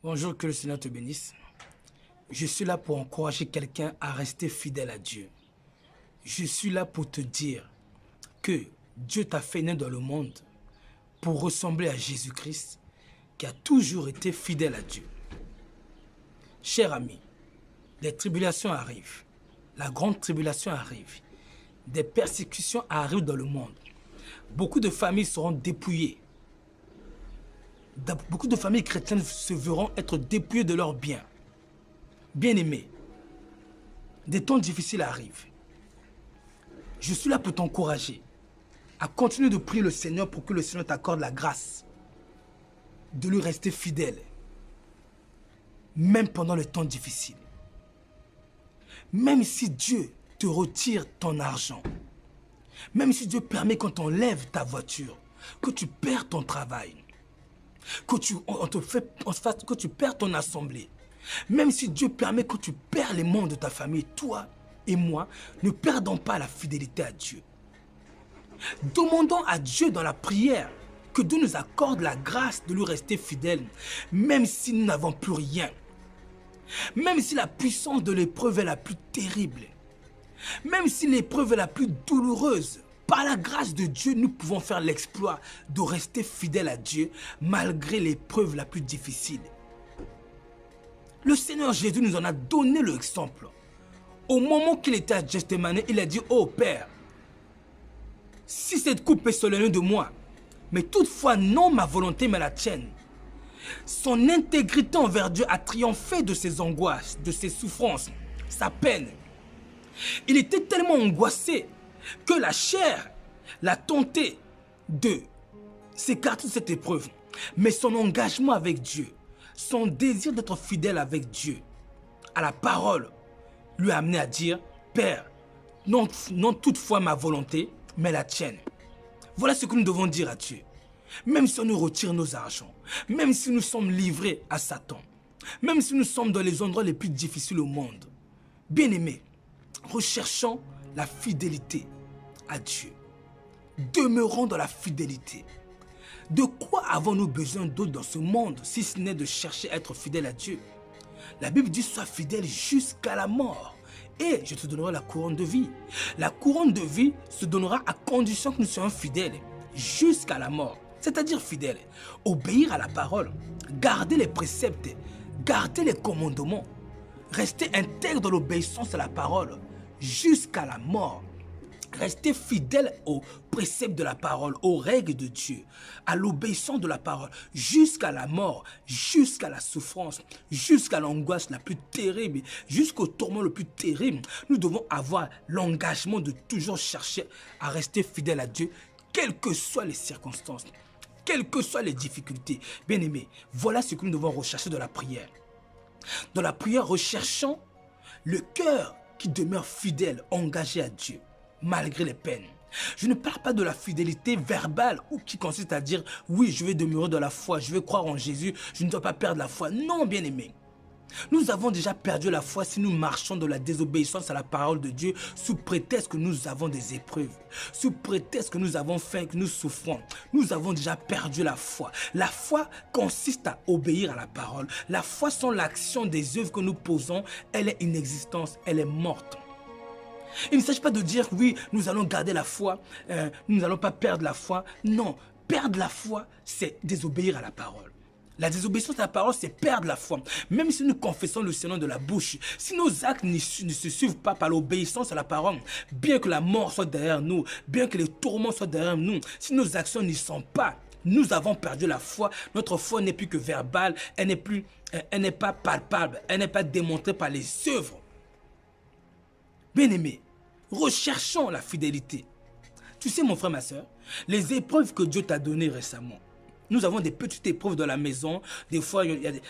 Bonjour, que le Seigneur te bénisse. Je suis là pour encourager quelqu'un à rester fidèle à Dieu. Je suis là pour te dire que Dieu t'a fait naître dans le monde pour ressembler à Jésus-Christ qui a toujours été fidèle à Dieu. Cher ami, les tribulations arrivent. La grande tribulation arrive. Des persécutions arrivent dans le monde. Beaucoup de familles seront dépouillées. Beaucoup de familles chrétiennes se verront être dépouillées de leurs biens. Bien-aimé, des temps difficiles arrivent. Je suis là pour t'encourager à continuer de prier le Seigneur pour que le Seigneur t'accorde la grâce de lui rester fidèle, même pendant les temps difficiles. Même si Dieu te retire ton argent, même si Dieu permet qu'on t'enlève ta voiture, que tu perds ton travail, que tu perds ton assemblée, même si Dieu permet que tu perds les membres de ta famille, toi et moi, ne perdons pas la fidélité à Dieu. Demandons à Dieu dans la prière que Dieu nous accorde la grâce de lui rester fidèle, même si nous n'avons plus rien. Même si la puissance de l'épreuve est la plus terrible, même si l'épreuve est la plus douloureuse, par la grâce de Dieu, nous pouvons faire l'exploit de rester fidèles à Dieu malgré l'épreuve la plus difficile. Le Seigneur Jésus nous en a donné l'exemple. Au moment qu'il était à Gethsémani, il a dit « Oh Père, si cette coupe est s'éloigner de moi, mais toutefois non ma volonté mais la tienne. » Son intégrité envers Dieu a triomphé de ses angoisses, de ses souffrances, sa peine. Il était tellement angoissé que la chair l'a tenté de s'écarter de cette épreuve. Mais son engagement avec Dieu, son désir d'être fidèle avec Dieu, à la parole, lui a amené à dire « Père, non toutefois ma volonté, mais la tienne. » Voilà ce que nous devons dire à Dieu. Même si on nous retire nos argents, même si nous sommes livrés à Satan, même si nous sommes dans les endroits les plus difficiles au monde, bien-aimés, recherchons la fidélité à Dieu. Demeurons dans la fidélité. De quoi avons-nous besoin d'autre dans ce monde, si ce n'est de chercher à être fidèle à Dieu? La Bible dit « Sois fidèle jusqu'à la mort et je te donnerai la couronne de vie. » La couronne de vie se donnera à condition que nous soyons fidèles jusqu'à la mort. C'est-à-dire fidèles, obéir à la parole, garder les préceptes, garder les commandements, rester intègre dans l'obéissance à la parole jusqu'à la mort. Rester fidèle aux préceptes de la parole, aux règles de Dieu, à l'obéissance de la parole, jusqu'à la mort, jusqu'à la souffrance, jusqu'à l'angoisse la plus terrible, jusqu'au tourment le plus terrible. Nous devons avoir l'engagement de toujours chercher à rester fidèle à Dieu, quelles que soient les circonstances, quelles que soient les difficultés. Bien-aimés, voilà ce que nous devons rechercher dans la prière. Dans la prière, recherchons le cœur qui demeure fidèle, engagé à Dieu, malgré les peines. Je ne parle pas de la fidélité verbale ou qui consiste à dire « Oui, je vais demeurer dans la foi, je vais croire en Jésus, je ne dois pas perdre la foi. » Non, bien-aimés. Nous avons déjà perdu la foi si nous marchons dans la désobéissance à la parole de Dieu sous prétexte que nous avons des épreuves, sous prétexte que nous avons faim, que nous souffrons. Nous avons déjà perdu la foi. La foi consiste à obéir à la parole. La foi sans l'action des œuvres que nous posons, elle est inexistence, elle est morte. Il ne s'agit pas de dire oui, nous allons garder la foi, nous n'allons pas perdre la foi. Non, perdre la foi, c'est désobéir à la parole. La désobéissance à la parole, c'est perdre la foi. Même si nous confessons le Seigneur de la bouche, si nos actes ne se suivent pas par l'obéissance à la parole, bien que la mort soit derrière nous, bien que les tourments soient derrière nous, si nos actions n'y sont pas, nous avons perdu la foi. Notre foi n'est plus que verbale, elle n'est pas palpable, elle n'est pas démontrée par les œuvres. Bien-aimés, recherchons la fidélité. Tu sais, mon frère, ma soeur, les épreuves que Dieu t'a données récemment, nous avons des petites épreuves dans la maison. Des fois,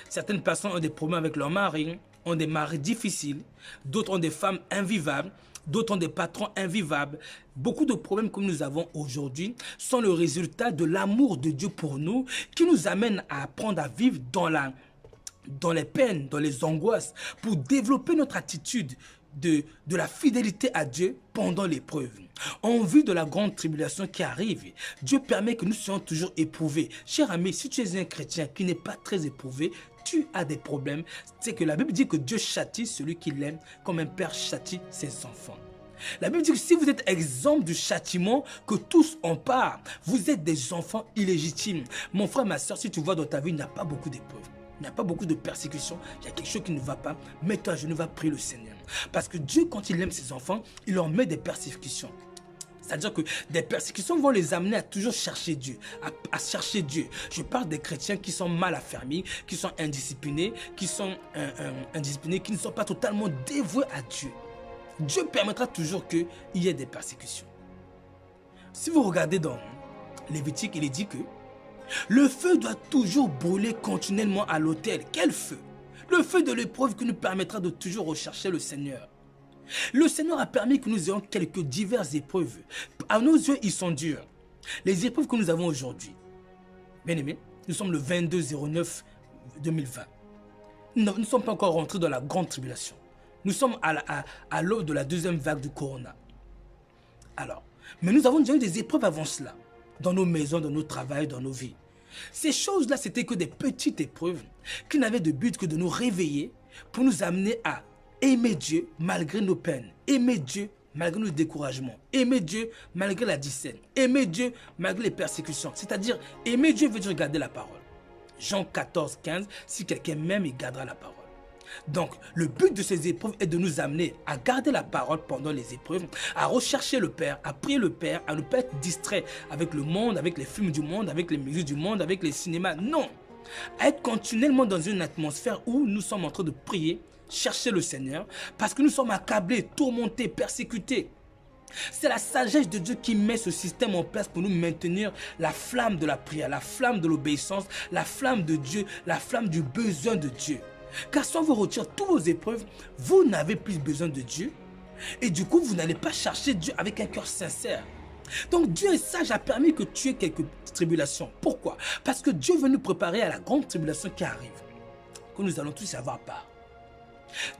certaines personnes ont des problèmes avec leur mari, ont des maris difficiles. D'autres ont des femmes invivables. D'autres ont des patrons invivables. Beaucoup de problèmes que nous avons aujourd'hui sont le résultat de l'amour de Dieu pour nous qui nous amène à apprendre à vivre dans les peines, dans les angoisses, pour développer notre attitude de la fidélité à Dieu pendant l'épreuve. En vue de la grande tribulation qui arrive, Dieu permet que nous soyons toujours éprouvés. Cher ami, si tu es un chrétien qui n'est pas très éprouvé, tu as des problèmes. C'est que la Bible dit que Dieu châtie celui qui l'aime comme un père châtie ses enfants. La Bible dit que si vous êtes exempt du châtiment, que tous en partent, vous êtes des enfants illégitimes. Mon frère, ma soeur, si tu vois dans ta vie, il n'y a pas beaucoup d'épreuves. Il n'y a pas beaucoup de persécutions, il y a quelque chose qui ne va pas. Mets-toi à genoux, va prier le Seigneur. Parce que Dieu, quand il aime ses enfants, il leur met des persécutions. C'est-à-dire que des persécutions vont les amener à toujours chercher Dieu, à chercher Dieu. Je parle des chrétiens qui sont mal affermis, qui sont indisciplinés, qui ne sont pas totalement dévoués à Dieu. Dieu permettra toujours qu'il y ait des persécutions. Si vous regardez dans Lévitique, il est dit que le feu doit toujours brûler continuellement à l'autel. Quel feu? Le feu de l'épreuve qui nous permettra de toujours rechercher le Seigneur. Le Seigneur a permis que nous ayons quelques diverses épreuves. À nos yeux, ils sont durs. Les épreuves que nous avons aujourd'hui. Bien aimés, nous sommes le 22/09/2020. Nous ne sommes pas encore rentrés dans la grande tribulation. Nous sommes à l'aube de la deuxième vague du corona. Alors, mais nous avons déjà eu des épreuves avant cela. Dans nos maisons, dans nos travails, dans nos vies. Ces choses-là, c'était que des petites épreuves qui n'avaient de but que de nous réveiller pour nous amener à aimer Dieu malgré nos peines, aimer Dieu malgré nos découragements, aimer Dieu malgré la discerne, aimer Dieu malgré les persécutions. C'est-à-dire, aimer Dieu veut dire garder la parole. Jean 14:15, si quelqu'un m'aime, il gardera la parole. Donc, le but de ces épreuves est de nous amener à garder la parole pendant les épreuves, à rechercher le Père, à prier le Père, à ne pas être distrait avec le monde, avec les films du monde, avec les musiques du monde, avec les cinémas. Non! À être continuellement dans une atmosphère où nous sommes en train de prier, chercher le Seigneur, parce que nous sommes accablés, tourmentés, persécutés. C'est la sagesse de Dieu qui met ce système en place pour nous maintenir la flamme de la prière, la flamme de l'obéissance, la flamme de Dieu, la flamme du besoin de Dieu. Car si on vous retire toutes vos épreuves, vous n'avez plus besoin de Dieu. Et du coup, vous n'allez pas chercher Dieu avec un cœur sincère. Donc Dieu est sage, a permis que tu aies quelques tribulations. Pourquoi? Parce que Dieu veut nous préparer à la grande tribulation qui arrive. Que nous allons tous avoir part.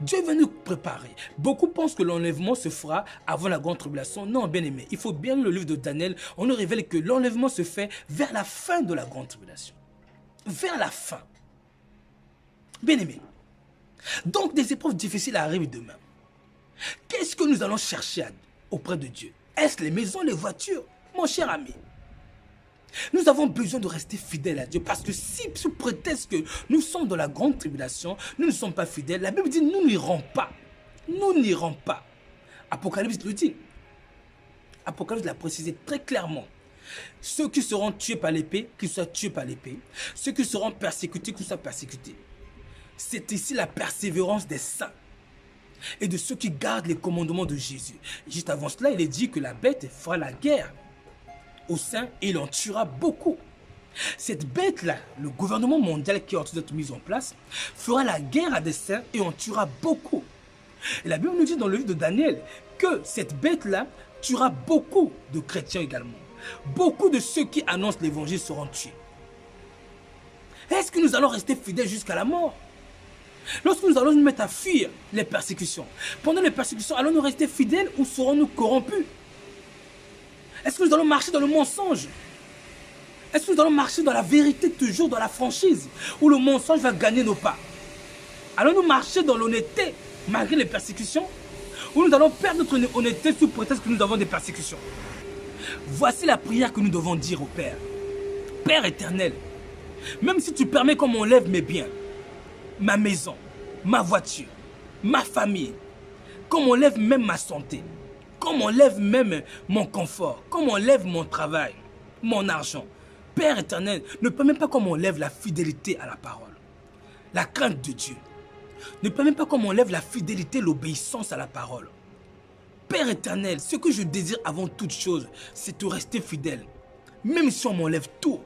Dieu veut nous préparer. Beaucoup pensent que l'enlèvement se fera avant la grande tribulation. Non, bien aimé, il faut bien lire le livre de Daniel. On nous révèle que l'enlèvement se fait vers la fin de la grande tribulation. Vers la fin. Bien aimé. Donc des épreuves difficiles arrivent demain. Qu'est-ce que nous allons chercher auprès de Dieu? Est-ce les maisons, les voitures? Mon cher ami, nous avons besoin de rester fidèles à Dieu parce que si sous prétexte que nous sommes dans la grande tribulation, nous ne sommes pas fidèles, la Bible dit nous n'irons pas. Nous n'irons pas. Apocalypse le dit. Apocalypse l'a précisé très clairement. Ceux qui seront tués par l'épée, qu'ils soient tués par l'épée. Ceux qui seront persécutés, qu'ils soient persécutés. C'est ici la persévérance des saints et de ceux qui gardent les commandements de Jésus. Juste avant cela, il est dit que la bête fera la guerre aux saints et il en tuera beaucoup. Cette bête-là, le gouvernement mondial qui est en train d'être mis en place, fera la guerre à des saints et en tuera beaucoup. Et la Bible nous dit dans le livre de Daniel que cette bête-là tuera beaucoup de chrétiens également. Beaucoup de ceux qui annoncent l'évangile seront tués. Est-ce que nous allons rester fidèles jusqu'à la mort? Lorsque nous allons nous mettre à fuir les persécutions, pendant les persécutions, allons-nous rester fidèles ou serons-nous corrompus? Est-ce que nous allons marcher dans le mensonge? Est-ce que nous allons marcher dans la vérité, toujours dans la franchise, où le mensonge va gagner nos pas? Allons-nous marcher dans l'honnêteté, malgré les persécutions, ou nous allons perdre notre honnêteté sous prétexte que nous avons des persécutions? Voici la prière que nous devons dire au Père. Père éternel, même si tu permets qu'on m'enlève mes biens, ma maison, ma voiture, ma famille, qu'on m'enlève même ma santé, qu'on m'enlève même mon confort, qu'on m'enlève mon travail, mon argent. Père éternel, ne permets pas qu'on m'enlève la fidélité à la parole, la crainte de Dieu. Ne permets pas qu'on m'enlève la fidélité, l'obéissance à la parole. Père éternel, ce que je désire avant toute chose, c'est de rester fidèle. Même si on m'enlève tout,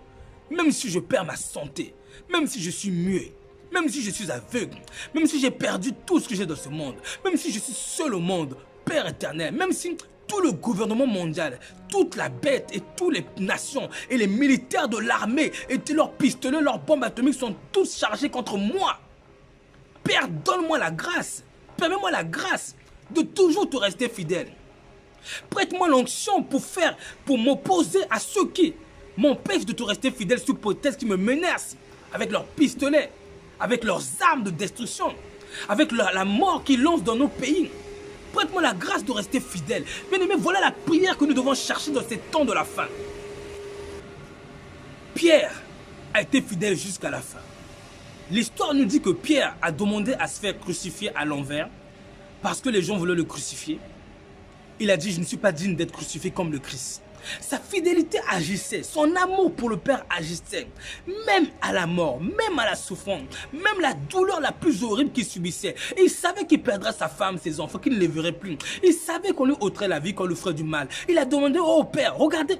même si je perds ma santé, même si je suis muet, même si je suis aveugle, même si j'ai perdu tout ce que j'ai dans ce monde, même si je suis seul au monde, Père éternel, même si tout le gouvernement mondial, toute la bête et toutes les nations et les militaires de l'armée et leurs pistolets, leurs bombes atomiques sont tous chargés contre moi. Père, donne-moi la grâce, permets-moi la grâce de toujours te rester fidèle. Prête-moi l'onction pour m'opposer à ceux qui m'empêchent de te rester fidèle sous prétexte qu'ils me menacent avec leurs pistolets, avec leurs armes de destruction, avec la mort qu'ils lancent dans nos pays. Prête-moi la grâce de rester fidèle. Bien-aimé, voilà la prière que nous devons chercher dans ces temps de la fin. Pierre a été fidèle jusqu'à la fin. L'histoire nous dit que Pierre a demandé à se faire crucifier à l'envers parce que les gens voulaient le crucifier. Il a dit, je ne suis pas digne d'être crucifié comme le Christ. Sa fidélité agissait, son amour pour le Père agissait, même à la mort, même à la souffrance, même la douleur la plus horrible qu'il subissait. Et il savait qu'il perdrait sa femme, ses enfants, qu'il ne les verrait plus. Il savait qu'on lui ôterait la vie, qu'on lui ferait du mal. Il a demandé au Père, regardez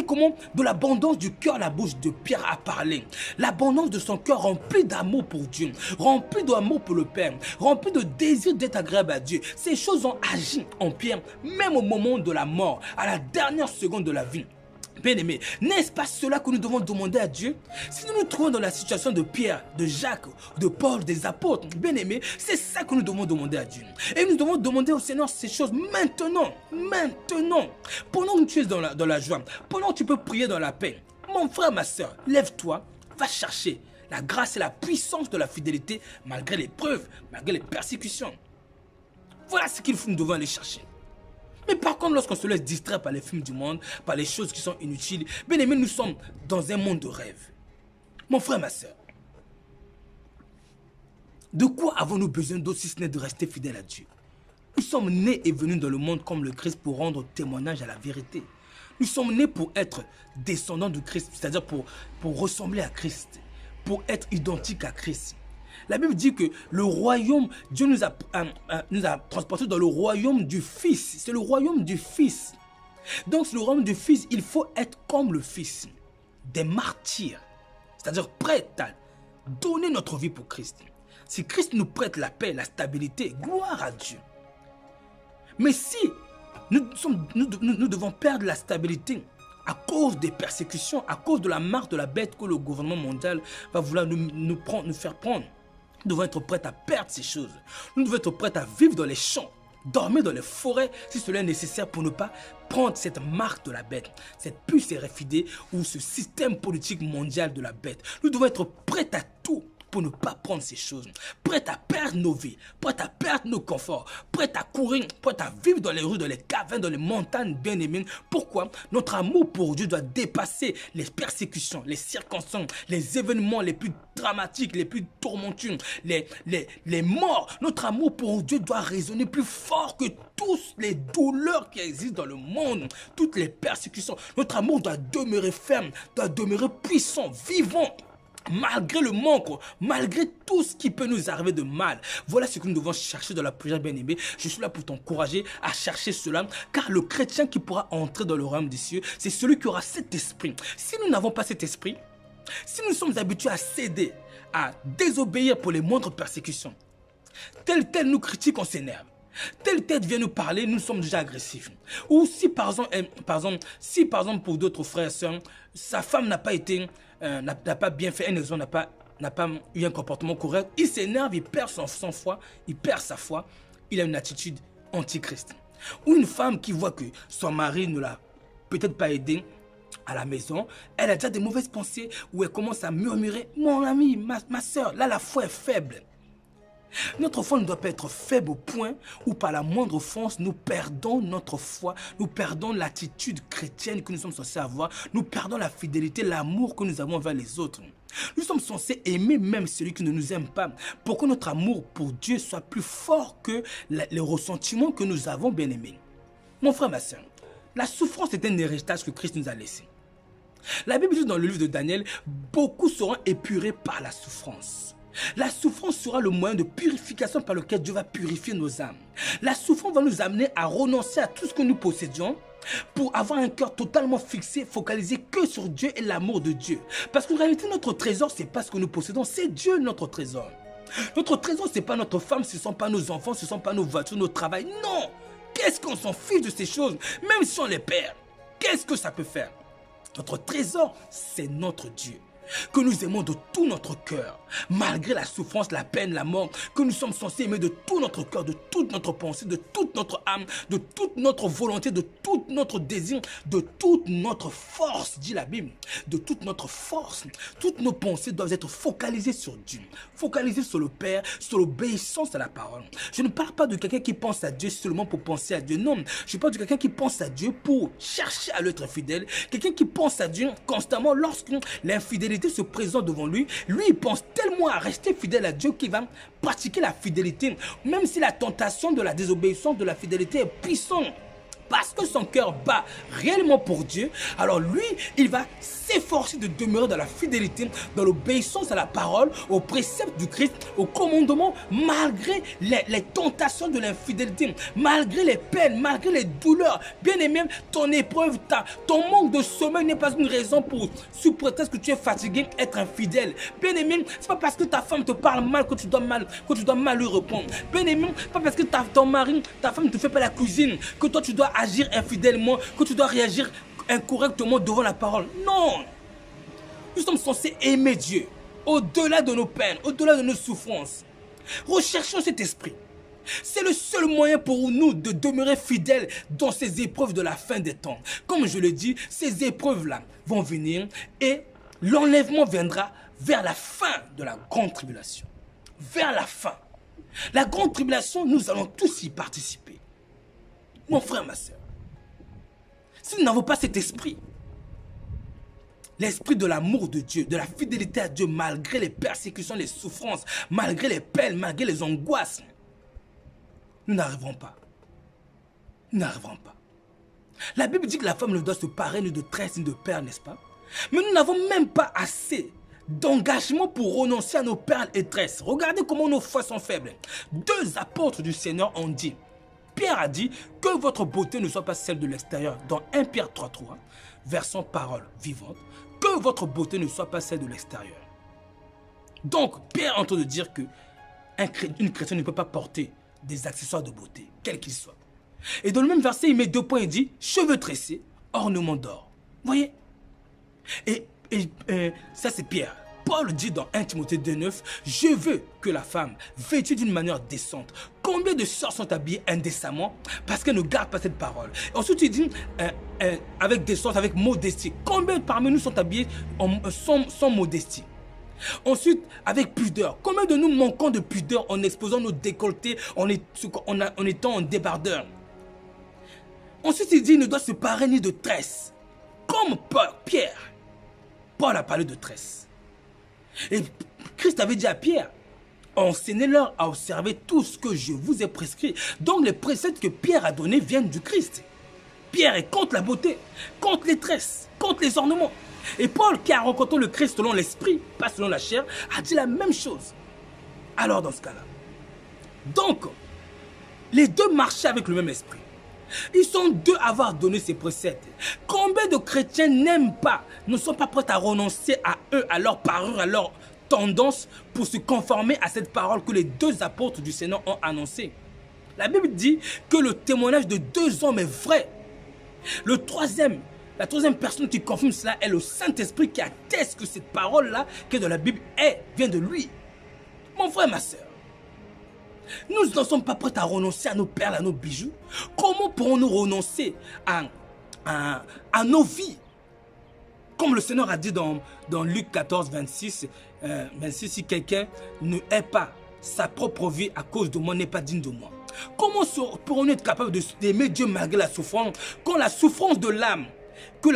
comment de l'abondance du cœur la bouche de Pierre a parlé. L'abondance de son cœur rempli d'amour pour Dieu, rempli d'amour pour le Père, rempli de désir d'être agréable à Dieu. Ces choses ont agi en Pierre, même au moment de la mort, à la dernière seconde de la vie. Bien-aimé, n'est-ce pas cela que nous devons demander à Dieu? Si nous nous trouvons dans la situation de Pierre, de Jacques, de Paul, des apôtres, bien-aimé, c'est ça que nous devons demander à Dieu. Et nous devons demander au Seigneur ces choses maintenant. Pendant que tu es dans la joie, pendant que tu peux prier dans la paix, mon frère, ma soeur, lève-toi, va chercher la grâce et la puissance de la fidélité malgré les preuves, malgré les persécutions. Voilà ce qu'il faut, nous devons aller chercher. Mais par contre, lorsqu'on se laisse distraire par les films du monde, par les choses qui sont inutiles, bien aimé, nous sommes dans un monde de rêve. Mon frère, ma soeur, de quoi avons-nous besoin d'autre si ce n'est de rester fidèle à Dieu? Nous sommes nés et venus dans le monde comme le Christ pour rendre témoignage à la vérité. Nous sommes nés pour être descendants de Christ, c'est-à-dire pour ressembler à Christ, pour être identiques à Christ. La Bible dit que le royaume, Dieu nous a transportés dans le royaume du Fils. C'est le royaume du Fils. Donc, c'est le royaume du Fils, il faut être comme le Fils. Des martyrs. C'est-à-dire prêts à donner notre vie pour Christ. Si Christ nous prête la paix, la stabilité, gloire à Dieu. Mais si nous devons perdre la stabilité à cause des persécutions, à cause de la marque de la bête que le gouvernement mondial va vouloir nous faire prendre, nous devons être prêts à perdre ces choses. Nous devons être prêts à vivre dans les champs, dormir dans les forêts si cela est nécessaire pour ne pas prendre cette marque de la bête, cette puce RFID ou ce système politique mondial de la bête. Nous devons être prêts à tout pour ne pas prendre ces choses. Prêts à perdre nos vies, prêts à perdre nos conforts, prêts à courir, prêts à vivre dans les rues, dans les cavernes, dans les montagnes bien-aimées. Pourquoi? Notre amour pour Dieu doit dépasser les persécutions, les circonstances, les événements les plus dramatiques, les plus tourmentueux, les morts. Notre amour pour Dieu doit résonner plus fort que toutes les douleurs qui existent dans le monde, toutes les persécutions. Notre amour doit demeurer ferme, doit demeurer puissant, vivant. Malgré le manque, malgré tout ce qui peut nous arriver de mal. Voilà ce que nous devons chercher dans la prière, bien-aimé. Je suis là pour t'encourager à chercher cela, car le chrétien qui pourra entrer dans le royaume des cieux, c'est celui qui aura cet esprit. Si nous n'avons pas cet esprit, si nous sommes habitués à céder, à désobéir pour les moindres persécutions, tel nous critique, on s'énerve. Tel vient nous parler, nous sommes déjà agressifs. Ou si par exemple pour d'autres frères et sœurs, sa femme n'a pas bien fait un exemple, n'a pas eu un comportement correct, il s'énerve, il perd son sang-froid, il perd sa foi, il a une attitude antichrist. Ou une femme qui voit que son mari ne l'a peut-être pas aidé à la maison, elle a déjà des mauvaises pensées, où elle commence à murmurer, mon ami, ma soeur, là la foi est faible. Notre foi ne doit pas être faible au point où par la moindre offense, nous perdons notre foi, nous perdons l'attitude chrétienne que nous sommes censés avoir, nous perdons la fidélité, l'amour que nous avons envers les autres. Nous sommes censés aimer même celui qui ne nous aime pas pour que notre amour pour Dieu soit plus fort que les ressentiments que nous avons, bien-aimés. Mon frère, ma soeur, la souffrance est un héritage que Christ nous a laissé. La Bible dit dans le livre de Daniel, beaucoup seront épurés par la souffrance. La souffrance sera le moyen de purification par lequel Dieu va purifier nos âmes. La souffrance va nous amener à renoncer à tout ce que nous possédions pour avoir un cœur totalement fixé, focalisé que sur Dieu et l'amour de Dieu. Parce qu'en réalité, notre trésor, ce n'est pas ce que nous possédons, c'est Dieu notre trésor. Notre trésor, ce n'est pas notre femme, ce ne sont pas nos enfants, ce ne sont pas nos voitures, notre travail. Non! Qu'est-ce qu'on s'en fiche de ces choses? Même si on les perd, qu'est-ce que ça peut faire? Notre trésor, c'est notre Dieu. que nous aimons de tout notre cœur, malgré la souffrance, la peine, la mort, que nous sommes censés aimer de tout notre cœur, de toute notre pensée, de toute notre âme, de toute notre volonté, de tout notre désir, de toute notre force, dit la Bible, de toute notre force. Toutes nos pensées doivent être focalisées sur Dieu, focalisées sur le Père, sur l'obéissance à la parole. Je ne parle pas de quelqu'un qui pense à Dieu seulement pour penser à Dieu, non. Je parle de quelqu'un qui pense à Dieu pour chercher à lui être fidèle, quelqu'un qui pense à Dieu constamment lorsque l'infidélité se présente devant lui. Lui, il pense tellement à rester fidèle à Dieu qu'il va pratiquer la fidélité, même si la tentation de la désobéissance de la fidélité est puissante. Parce que son cœur bat réellement pour Dieu, alors lui, il va s'efforcer de demeurer dans la fidélité, dans l'obéissance à la parole, aux préceptes du Christ, au commandement, malgré les tentations de l'infidélité, malgré les peines, malgré les douleurs. Bien aimé, ton épreuve, ton manque de sommeil n'est pas une raison pour, sous prétexte que tu es fatigué, être infidèle. Bien aimé, c'est pas parce que ta femme te parle mal que tu dois mal lui répondre. Bien aimé, c'est pas parce que ton mari, ta femme ne te fait pas la cuisine, que toi tu dois agir infidèlement, que tu dois réagir incorrectement devant la parole. Non! Nous sommes censés aimer Dieu, au-delà de nos peines, au-delà de nos souffrances. Recherchons cet esprit. C'est le seul moyen pour nous de demeurer fidèles dans ces épreuves de la fin des temps. Comme je le dis, ces épreuves-là vont venir et l'enlèvement viendra vers la fin de la grande tribulation. Vers la fin. La grande tribulation, nous allons tous y participer. Mon frère, ma soeur, si nous n'avons pas cet esprit, l'esprit de l'amour de Dieu, de la fidélité à Dieu, malgré les persécutions, les souffrances, malgré les peines, malgré les angoisses, nous n'arriverons pas. Nous n'arriverons pas. La Bible dit que la femme ne doit se parer ni de tresse ni de père, n'est-ce pas? Mais nous n'avons même pas assez d'engagement pour renoncer à nos perles et tresses. Regardez comment nos foi sont faibles. 2 apôtres du Seigneur ont dit, Pierre a dit que votre beauté ne soit pas celle de l'extérieur. Dans 1 Pierre 3.3, version parole vivante, que votre beauté ne soit pas celle de l'extérieur. Donc, Pierre est en train de dire que une chrétienne ne peut pas porter des accessoires de beauté, quels qu'ils soient. Et dans le même verset, il met 2 points, il dit cheveux tressés, ornements d'or. Vous voyez? Et ça, c'est Pierre. Paul dit dans 1 Timothée 2.9, je veux que la femme, vêtue d'une manière décente, combien de sœurs sont habillées indécemment parce qu'elles ne gardent pas cette parole. Et ensuite, il dit avec décence, avec modestie. Combien parmi nous sont habillés sans modestie? Ensuite, avec pudeur. Combien de nous manquons de pudeur en exposant nos décolletés, en étant en débardeur? Ensuite, il dit il ne doit se parer ni de tresse. Comme Pierre. Paul a parlé de tresse. Et Christ avait dit à Pierre, enseignez-leur à observer tout ce que je vous ai prescrit. Donc les préceptes que Pierre a donnés viennent du Christ. Pierre est contre la beauté, contre les tresses, contre les ornements. Et Paul, qui a rencontré le Christ selon l'esprit, pas selon la chair, a dit la même chose. Alors dans ce cas-là, donc, les deux marchaient avec le même esprit. Ils sont deux à avoir donné ces préceptes. Combien de chrétiens n'aiment pas, ne sont pas prêts à renoncer à eux, à leur parure, à leur tendance pour se conformer à cette parole que les 2 apôtres du Seigneur ont annoncée? La Bible dit que le témoignage de 2 hommes est vrai. La troisième personne qui confirme cela est le Saint-Esprit qui atteste que cette parole-là, qui est dans la Bible, vient de lui. Mon frère, ma soeur, nous ne sommes pas prêts à renoncer à nos perles, à nos bijoux. Comment pourrons-nous renoncer à nos vies? Comme le Seigneur a dit dans Luc 14, 26, si quelqu'un ne hait pas sa propre vie à cause de moi, n'est pas digne de moi. Comment pourrons-nous être capables d'aimer Dieu malgré la souffrance, quand la souffrance de l'âme, que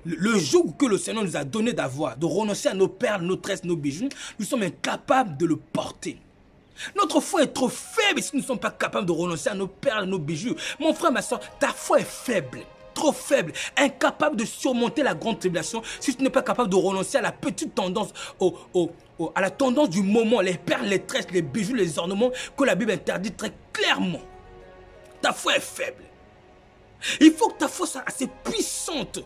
le joug que le Seigneur nous a donné d'avoir, de renoncer à nos perles, nos tresses, nos bijoux, nous sommes incapables de le porter. Notre foi est trop faible si nous ne sommes pas capables de renoncer à nos perles, nos bijoux. Mon frère, ma soeur, ta foi est faible, trop faible, incapable de surmonter la grande tribulation si tu n'es pas capable de renoncer à la petite tendance, à la tendance du moment, les perles, les tresses, les bijoux, les ornements que la Bible interdit très clairement. Ta foi est faible. Il faut que ta foi soit assez puissante.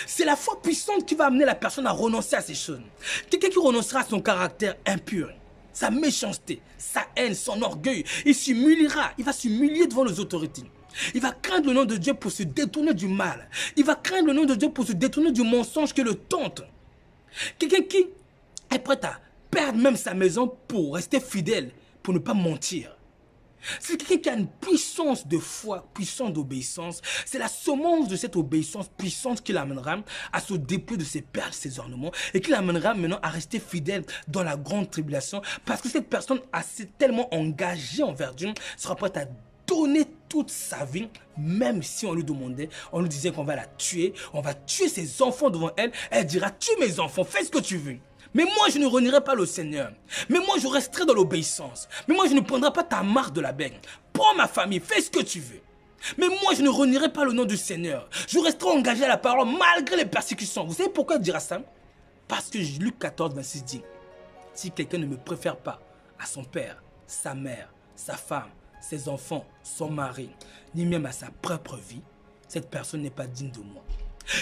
C'est la foi puissante qui va amener la personne à renoncer à ces choses. Quelqu'un qui renoncera à son caractère impur, sa méchanceté, sa haine, son orgueil, il s'humiliera, il va s'humilier devant les autorités. Il va craindre le nom de Dieu pour se détourner du mal. Il va craindre le nom de Dieu pour se détourner du mensonge qui le tente. Quelqu'un qui est prêt à perdre même sa maison pour rester fidèle, pour ne pas mentir. C'est quelqu'un qui a une puissance de foi, puissance d'obéissance. C'est la semence de cette obéissance puissante qui l'amènera à se dépouiller de ses perles, ses ornements, et qui l'amènera maintenant à rester fidèle dans la grande tribulation, parce que cette personne assez tellement engagée envers Dieu sera prête à donner toute sa vie, même si on lui demandait, on lui disait qu'on va la tuer, on va tuer ses enfants devant elle, elle dira: tue mes enfants, fais ce que tu veux. Mais moi, je ne renierai pas le Seigneur. Mais moi, je resterai dans l'obéissance. Mais moi, je ne prendrai pas ta marque de la baigne. Prends ma famille, fais ce que tu veux. Mais moi, je ne renierai pas le nom du Seigneur. Je resterai engagé à la parole malgré les persécutions. Vous savez pourquoi il dira ça? Parce que Luc 14, 26 dit: si quelqu'un ne me préfère pas à son père, sa mère, sa femme, ses enfants, son mari, ni même à sa propre vie, cette personne n'est pas digne de moi.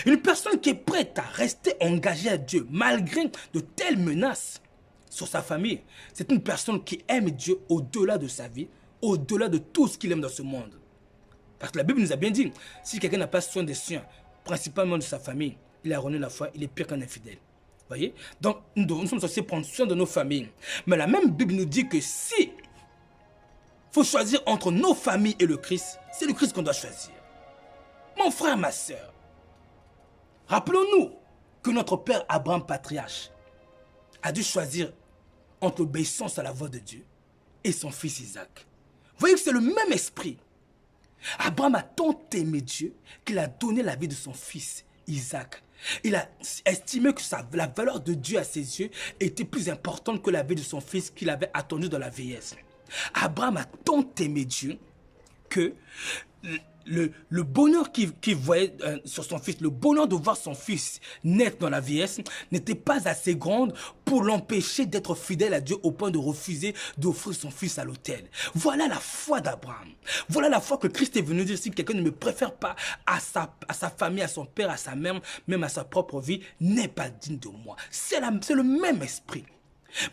Une personne qui est prête à rester engagée à Dieu malgré de telles menaces sur sa famille, c'est une personne qui aime Dieu au-delà de sa vie, au-delà de tout ce qu'il aime dans ce monde. Parce que la Bible nous a bien dit, si quelqu'un n'a pas soin des siens, principalement de sa famille, il a renié la foi, il est pire qu'un infidèle. Voyez? Donc nous sommes censés prendre soin de nos familles. Mais la même Bible nous dit que si il faut choisir entre nos familles et le Christ, c'est le Christ qu'on doit choisir. Mon frère, ma soeur, rappelons-nous que notre père Abraham, patriarche, a dû choisir entre l'obéissance à la voix de Dieu et son fils Isaac. Vous voyez que c'est le même esprit. Abraham a tant aimé Dieu qu'il a donné la vie de son fils Isaac. Il a estimé que la valeur de Dieu à ses yeux était plus importante que la vie de son fils qu'il avait attendu dans la vieillesse. Abraham a tant aimé Dieu que le bonheur qu'il voyait sur son fils, le bonheur de voir son fils naître dans la vieillesse n'était pas assez grande pour l'empêcher d'être fidèle à Dieu au point de refuser d'offrir son fils à l'autel. Voilà la foi d'Abraham. Voilà la foi que Christ est venu dire: si quelqu'un ne me préfère pas à sa famille, à son père, à sa mère, même à sa propre vie, n'est pas digne de moi. C'est le même esprit.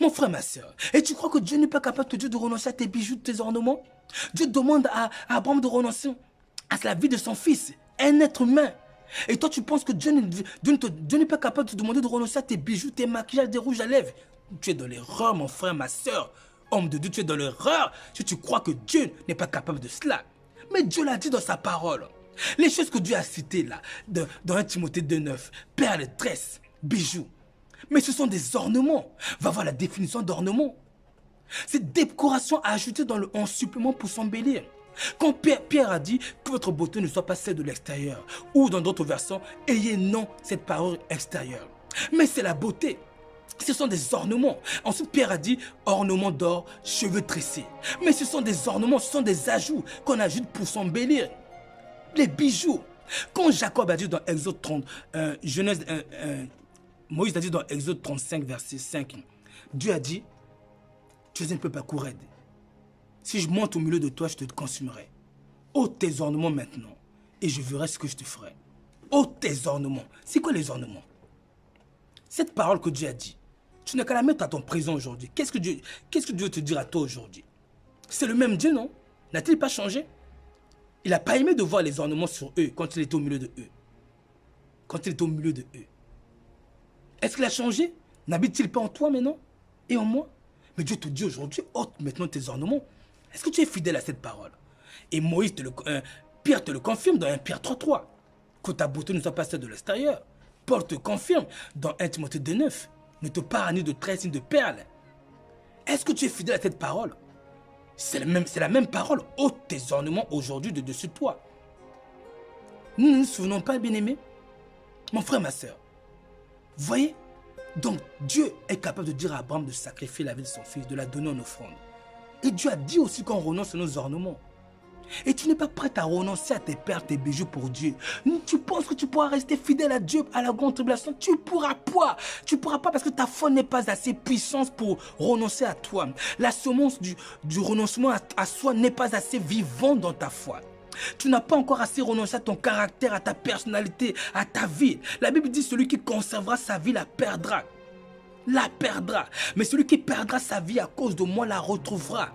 Mon frère, ma soeur, et tu crois que Dieu n'est pas capable de renoncer à tes bijoux, tes ornements? Dieu demande à Abraham de renoncer à la vie de son fils, un être humain. Et toi, tu penses que Dieu n'est pas capable de te demander de renoncer à tes bijoux, tes maquillages, des rouges à lèvres? Tu es dans l'erreur, mon frère, ma soeur. Homme de Dieu, tu es dans l'erreur si tu crois que Dieu n'est pas capable de cela. Mais Dieu l'a dit dans sa parole. Les choses que Dieu a citées là, dans 1 Timothée 2,9, perles, tresses, bijoux. Mais ce sont des ornements. Va voir la définition d'ornement. C'est décoration à ajouter en supplément pour s'embellir. Quand Pierre a dit que votre beauté ne soit pas celle de l'extérieur, ou dans d'autres versants, ayez non cette parole extérieure. Mais c'est la beauté. Ce sont des ornements. Ensuite, Pierre a dit ornements d'or, cheveux tressés. Mais ce sont des ornements, ce sont des ajouts qu'on ajoute pour s'embellir. Les bijoux. Quand Jacob a dit dans Exode 30, Moïse a dit dans Exode 35, verset 5, Dieu a dit: tu es un peuple à cou raide. Si je monte au milieu de toi, je te consumerai. Ôte tes ornements maintenant, et je verrai ce que je te ferai. Ôte tes ornements. C'est quoi les ornements? Cette parole que Dieu a dit, tu n'as qu'à la mettre à ton présent aujourd'hui. Qu'est-ce que Dieu te dira à toi aujourd'hui? C'est le même Dieu, non? N'a-t-il pas changé? Il n'a pas aimé de voir les ornements sur eux quand il était au milieu de eux. Quand il était au milieu de eux. Est-ce qu'il a changé? N'habite-t-il pas en toi maintenant? Et en moi? Mais Dieu te dit aujourd'hui, ôte maintenant tes ornements. Est-ce que tu es fidèle à cette parole? Et Pierre te le confirme dans 1 Pierre 3,3. Que ta beauté ne soit pas celle de l'extérieur. Paul te confirme dans 1 Timothée 2,9. Ne te parle ni de tresses ni de perles. Est-ce que tu es fidèle à cette parole? C'est la même parole. Ôte tes ornements aujourd'hui de dessus de toi. Nous ne nous souvenons pas, bien-aimés? Mon frère, ma soeur. Vous voyez? Donc Dieu est capable de dire à Abraham de sacrifier la vie de son fils, de la donner en offrande. Et Dieu a dit aussi qu'on renonce à nos ornements. Et tu n'es pas prêt à renoncer à tes perles, tes bijoux pour Dieu. Tu penses que tu pourras rester fidèle à Dieu à la grande tribulation? Tu ne pourras pas. Tu ne pourras pas parce que ta foi n'est pas assez puissante pour renoncer à toi. La semence du renoncement à soi n'est pas assez vivante dans ta foi. Tu n'as pas encore assez renoncé à ton caractère, à ta personnalité, à ta vie. La Bible dit: celui qui conservera sa vie la perdra. La perdra. Mais celui qui perdra sa vie à cause de moi la retrouvera.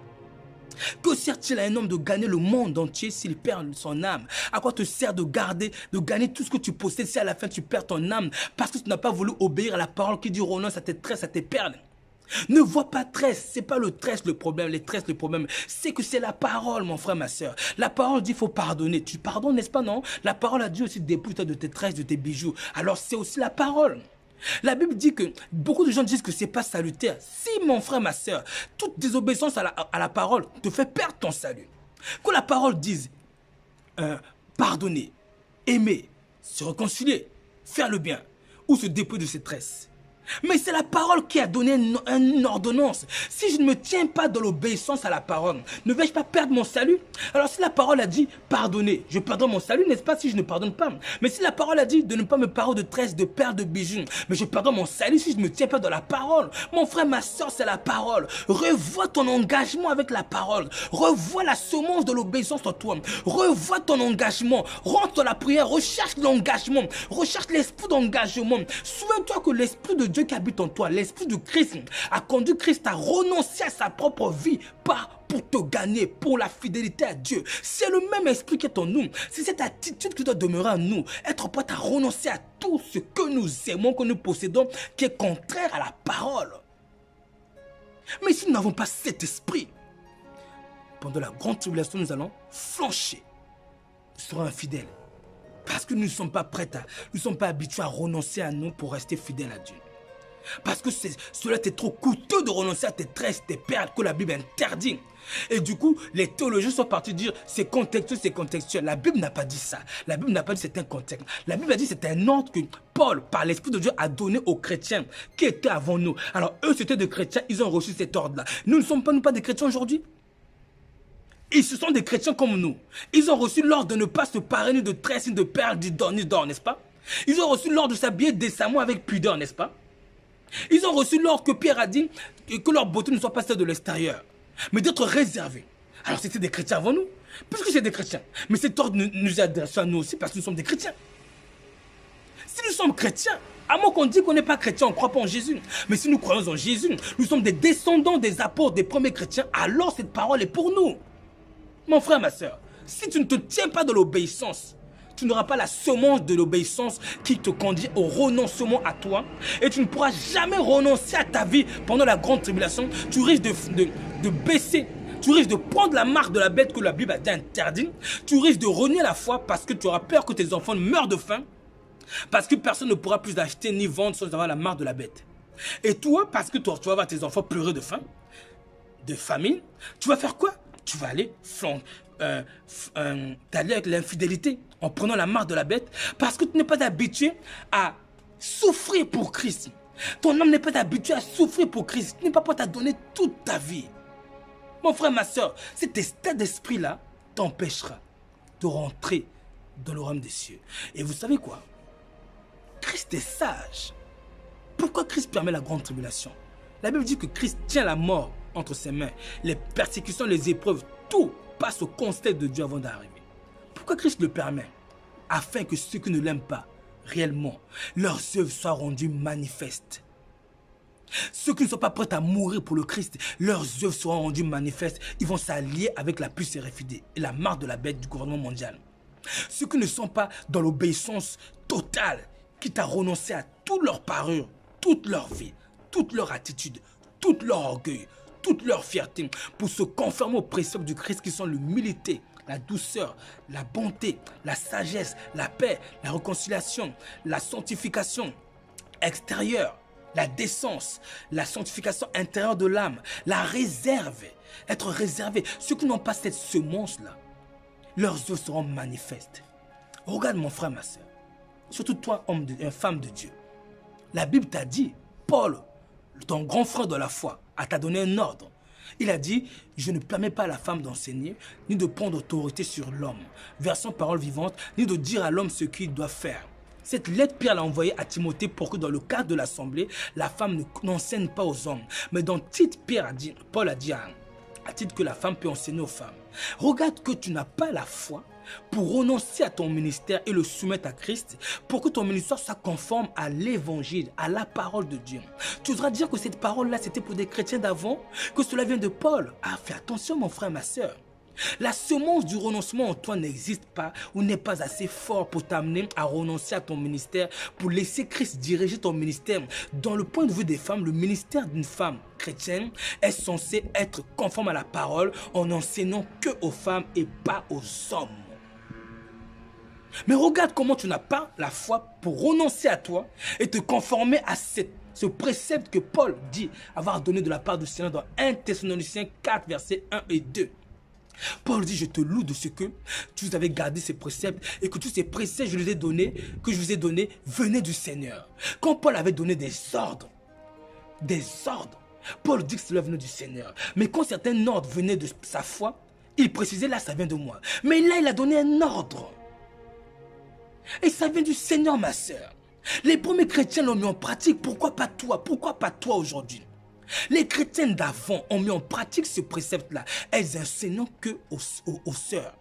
Que sert-il à un homme de gagner le monde entier s'il perd son âme? À quoi te sert de gagner tout ce que tu possèdes si à la fin tu perds ton âme parce que tu n'as pas voulu obéir à la parole qui dit renonce à tes tresses, à tes perles? Ne vois pas tresse, c'est pas le tresse le problème, les tresses le problème, c'est que c'est la parole, mon frère, ma soeur. La parole dit qu'il faut pardonner. Tu pardonnes, n'est-ce pas, non? La parole a dit aussi dépouille-toi de tes tresses, de tes bijoux. Alors c'est aussi la parole. La Bible dit que beaucoup de gens disent que c'est pas salutaire. Si, mon frère, ma soeur, toute désobéissance à la parole te fait perdre ton salut. Que la parole dise pardonner, aimer, se réconcilier, faire le bien ou se dépouiller de ses tresses. Mais c'est la parole qui a donné une ordonnance. Si je ne me tiens pas dans l'obéissance à la parole, ne vais-je pas perdre mon salut? Alors si la parole a dit pardonner, je pardonne mon salut, n'est-ce pas, si je ne pardonne pas? Mais si la parole a dit de ne pas me parler de tresses, de perles, de bijoux, mais je pardonne mon salut si je ne me tiens pas dans la parole. Mon frère, ma soeur, c'est la parole. Revois ton engagement avec la parole. Revois la semence de l'obéissance en toi. Revois ton engagement. Rentre dans la prière, recherche l'engagement. Recherche l'esprit d'engagement. Souviens-toi que l'esprit de Dieu qui habite en toi, l'esprit de Christ, a conduit Christ à renoncer à sa propre vie, pas pour te gagner, pour la fidélité à Dieu. C'est le même esprit qui est en nous. C'est cette attitude qui doit demeurer en nous. Être prêt à renoncer à tout ce que nous aimons, que nous possédons, qui est contraire à la parole. Mais si nous n'avons pas cet esprit, pendant la grande tribulation, nous allons flancher. Nous serons infidèles. Parce que nous ne sommes pas prêts, nous ne sommes pas habitués à renoncer à nous pour rester fidèles à Dieu. Parce que cela est trop coûteux de renoncer à tes tresses, tes perles que la Bible interdit. Et du coup, les théologiens sont partis dire c'est contextuel, c'est contextuel. La Bible n'a pas dit ça. La Bible n'a pas dit c'est un contexte. La Bible a dit c'est un ordre que Paul, par l'Esprit de Dieu, a donné aux chrétiens qui étaient avant nous. Alors eux, c'était des chrétiens, ils ont reçu cet ordre-là. Nous ne sommes pas des chrétiens aujourd'hui. Ils ce sont des chrétiens comme nous. Ils ont reçu l'ordre de ne pas se parrainer de tresses, ni de perles, ni d'or, n'est-ce pas? Ils ont reçu l'ordre de s'habiller décemment avec pudeur, n'est-ce pas? Ils ont reçu l'ordre que Pierre a dit que leur beauté ne soit pas celle de l'extérieur, mais d'être réservés. Alors c'était des chrétiens avant nous, puisque c'est des chrétiens. Mais cet ordre nous est adressé à nous aussi parce que nous sommes des chrétiens. Si nous sommes chrétiens, à moins qu'on dise qu'on n'est pas chrétien, on ne croit pas en Jésus. Mais si nous croyons en Jésus, nous sommes des descendants des apôtres, des premiers chrétiens, alors cette parole est pour nous. Mon frère, ma soeur, si tu ne te tiens pas de l'obéissance, tu n'auras pas la semence de l'obéissance qui te conduit au renoncement à toi. Et tu ne pourras jamais renoncer à ta vie pendant la grande tribulation. Tu risques de baisser. Tu risques de prendre la marque de la bête que la Bible a dit interdit. Tu risques de renier la foi parce que tu auras peur que tes enfants meurent de faim. Parce que personne ne pourra plus acheter ni vendre sans avoir la marque de la bête. Et toi, parce que tu vas voir tes enfants pleurer de faim, de famine, tu vas faire quoi? Tu vas aller t'allier avec l'infidélité en prenant la marque de la bête parce que tu n'es pas habitué à souffrir pour Christ. Ton âme n'est pas habituée à souffrir pour Christ. Tu n'es pas prêt à donner toute ta vie. Mon frère, ma soeur, cet état d'esprit-là t'empêchera de rentrer dans le royaume des cieux. Et vous savez quoi? Christ est sage. Pourquoi Christ permet la grande tribulation? La Bible dit que Christ tient la mort entre ses mains. Les persécutions, les épreuves, tout passe au conseil de Dieu avant d'arriver. Pourquoi Christ le permet? Afin que ceux qui ne l'aiment pas réellement, leurs œuvres soient rendues manifestes. Ceux qui ne sont pas prêts à mourir pour le Christ, leurs œuvres seront rendues manifestes. Ils vont s'allier avec la puce RFID et la marque de la bête du gouvernement mondial. Ceux qui ne sont pas dans l'obéissance totale, quitte à renoncer à toute leur parure, toute leur vie, toute leur attitude, tout leur orgueil, toute leur fierté, pour se conformer aux préceptes du Christ qui sont l'humilité, la douceur, la bonté, la sagesse, la paix, la réconciliation, la sanctification extérieure, la décence, la sanctification intérieure de l'âme, la réserve, être réservé. Ceux qui n'ont pas cette semence-là, leurs œuvres seront manifestes. Regarde mon frère, ma soeur, surtout toi, femme de Dieu. La Bible t'a dit, Paul, ton grand frère de la foi, t'a donné un ordre. Il a dit, je ne permets pas à la femme d'enseigner, ni de prendre autorité sur l'homme, version parole vivante, ni de dire à l'homme ce qu'il doit faire. Cette lettre, Pierre l'a envoyée à Timothée pour que dans le cadre de l'assemblée, la femme n'enseigne pas aux hommes. Mais dans Tite, Paul a dit à Tite que la femme peut enseigner aux femmes. Regarde que tu n'as pas la foi, pour renoncer à ton ministère et le soumettre à Christ, pour que ton ministère soit conforme à l'évangile, à la parole de Dieu. Tu voudras dire que cette parole-là, c'était pour des chrétiens d'avant, que cela vient de Paul. Ah, fais attention mon frère, ma soeur. La semence du renoncement en toi n'existe pas ou n'est pas assez fort pour t'amener à renoncer à ton ministère, pour laisser Christ diriger ton ministère. Dans le point de vue des femmes, le ministère d'une femme chrétienne est censé être conforme à la parole en n'enseignant que aux femmes et pas aux hommes. Mais regarde comment tu n'as pas la foi pour renoncer à toi et te conformer à ce précepte que Paul dit avoir donné de la part du Seigneur dans 1 Thessaloniciens 4, versets 1 et 2. Paul dit, je te loue de ce que tu avais gardé ces préceptes et que tous ces préceptes que je vous ai donnés venaient du Seigneur. Quand Paul avait donné des ordres, Paul dit que cela venait du Seigneur. Mais quand certains ordres venaient de sa foi, il précisait là, ça vient de moi. Mais là, il a donné un ordre. Et ça vient du Seigneur, ma soeur. Les premiers chrétiens l'ont mis en pratique. Pourquoi pas toi? Pourquoi pas toi aujourd'hui? Les chrétiens d'avant ont mis en pratique ce précepte-là. Elles enseignant que aux sœurs,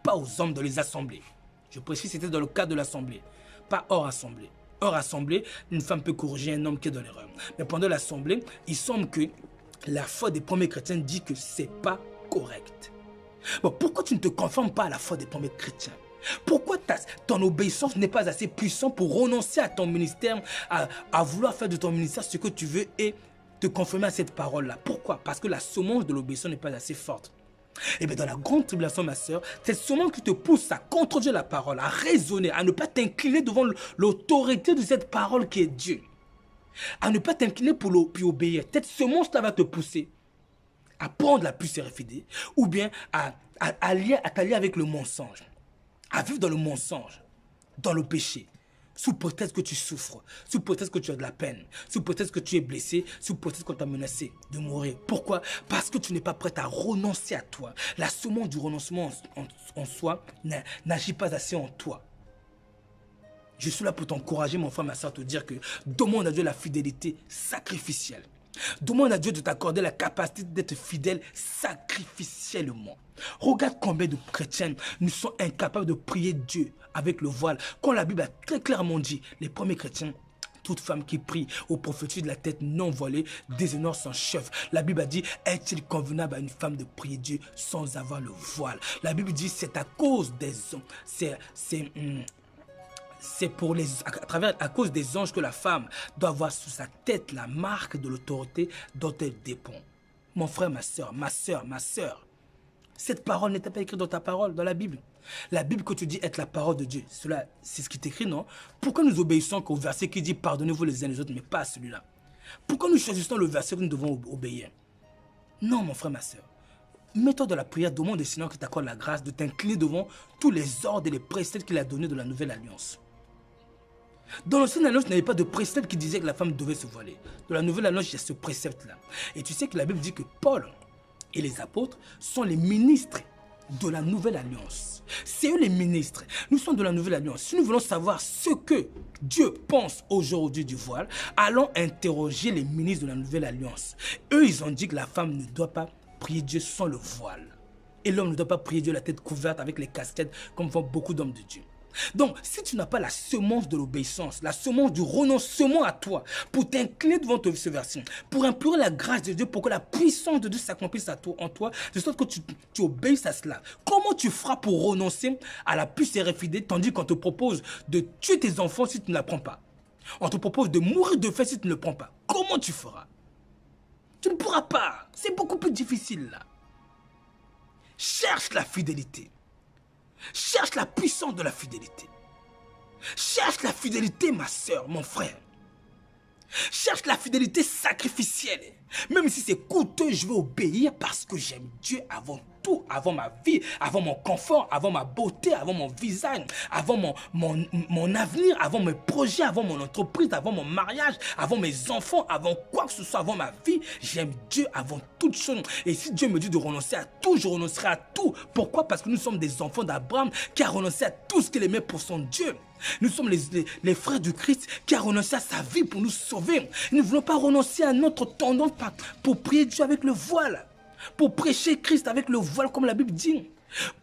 pas aux hommes dans les assemblées. Je précise, c'était dans le cadre de l'assemblée, pas hors assemblée. Hors assemblée, une femme peut corriger un homme qui est dans l'erreur. Mais pendant l'assemblée, il semble que la foi des premiers chrétiens dit que ce n'est pas correct. Bon, pourquoi tu ne te conformes pas à la foi des premiers chrétiens? Pourquoi ton obéissance n'est pas assez puissante pour renoncer à ton ministère, à vouloir faire de ton ministère ce que tu veux et te conformer à cette parole-là? Pourquoi? Parce que la semence de l'obéissance n'est pas assez forte. Et bien dans la grande tribulation, ma soeur, cette semence qui te pousse à contredire la parole, à raisonner, à ne pas t'incliner devant l'autorité de cette parole qui est Dieu, à ne pas t'incliner pour obéir. Cette semence-là va te pousser à prendre la puce RFID ou bien à t'allier avec le mensonge, à vivre dans le mensonge, dans le péché, sous prétexte que tu souffres, sous prétexte que tu as de la peine, sous prétexte que tu es blessé, sous prétexte qu'on t'a menacé de mourir. Pourquoi? Parce que tu n'es pas prêt à renoncer à toi. La semence du renoncement en soi n'agit pas assez en toi. Je suis là pour t'encourager, mon frère, ma soeur, te dire que demande à Dieu la fidélité sacrificielle. Demande à Dieu de t'accorder la capacité d'être fidèle sacrificiellement. Regarde combien de chrétiens nous sont incapables de prier Dieu avec le voile. Quand la Bible a très clairement dit, les premiers chrétiens, toute femme qui prie ou prophétise de la tête non voilée déshonore son chef. La Bible a dit, est-il convenable à une femme de prier Dieu sans avoir le voile? La Bible dit, c'est à cause des hommes, à cause des anges que la femme doit avoir sous sa tête la marque de l'autorité dont elle dépend. Mon frère, ma soeur, cette parole n'était pas écrite dans ta parole, dans la Bible. La Bible que tu dis être la parole de Dieu, cela, c'est ce qui est écrit, non? Pourquoi nous obéissons qu'au verset qui dit pardonnez-vous les uns les autres, mais pas à celui-là? Pourquoi nous choisissons le verset que nous devons obéir? Non, mon frère, ma soeur. Mets-toi dans la prière, demande au Seigneur qui t'accorde la grâce de t'incliner devant tous les ordres et les préceptes qu'il a donnés de la Nouvelle Alliance. Dans l'Ancienne Alliance, il n'y avait pas de précepte qui disait que la femme devait se voiler. Dans la Nouvelle Alliance, il y a ce précepte-là. Et tu sais que la Bible dit que Paul et les apôtres sont les ministres de la Nouvelle Alliance. C'est eux les ministres. Nous sommes de la Nouvelle Alliance. Si nous voulons savoir ce que Dieu pense aujourd'hui du voile, allons interroger les ministres de la Nouvelle Alliance. Eux, ils ont dit que la femme ne doit pas prier Dieu sans le voile. Et l'homme ne doit pas prier Dieu la tête couverte avec les casquettes comme font beaucoup d'hommes de Dieu. Donc, si tu n'as pas la semence de l'obéissance, la semence du renoncement à toi, pour t'incliner devant ce verset, pour implorer la grâce de Dieu, pour que la puissance de Dieu s'accomplisse en toi, de sorte que tu obéisses à cela. Comment tu feras pour renoncer à la puce RFID, tandis qu'on te propose de tuer tes enfants si tu ne la prends pas? On te propose de mourir de faim si tu ne le prends pas. Comment tu feras? Tu ne pourras pas. C'est beaucoup plus difficile là. Cherche la fidélité. Cherche la puissance de la fidélité. Cherche la fidélité, ma soeur, mon frère. Cherche la fidélité sacrificielle. Même si c'est coûteux, je vais obéir parce que j'aime Dieu avant tout, avant ma vie, avant mon confort, avant ma beauté, avant mon visage, avant mon avenir, avant mes projets, avant mon entreprise, avant mon mariage, avant mes enfants, avant quoi que ce soit, avant ma vie. J'aime Dieu avant toute chose. Et si Dieu me dit de renoncer à tout, je renoncerai à tout. Pourquoi? Parce que nous sommes des enfants d'Abraham qui a renoncé à tout ce qu'il aimait pour son Dieu. Nous sommes les frères du Christ qui a renoncé à sa vie pour nous sauver. Nous ne voulons pas renoncer à notre tendance pour prier Dieu avec le voile, pour prêcher Christ avec le voile comme la Bible dit.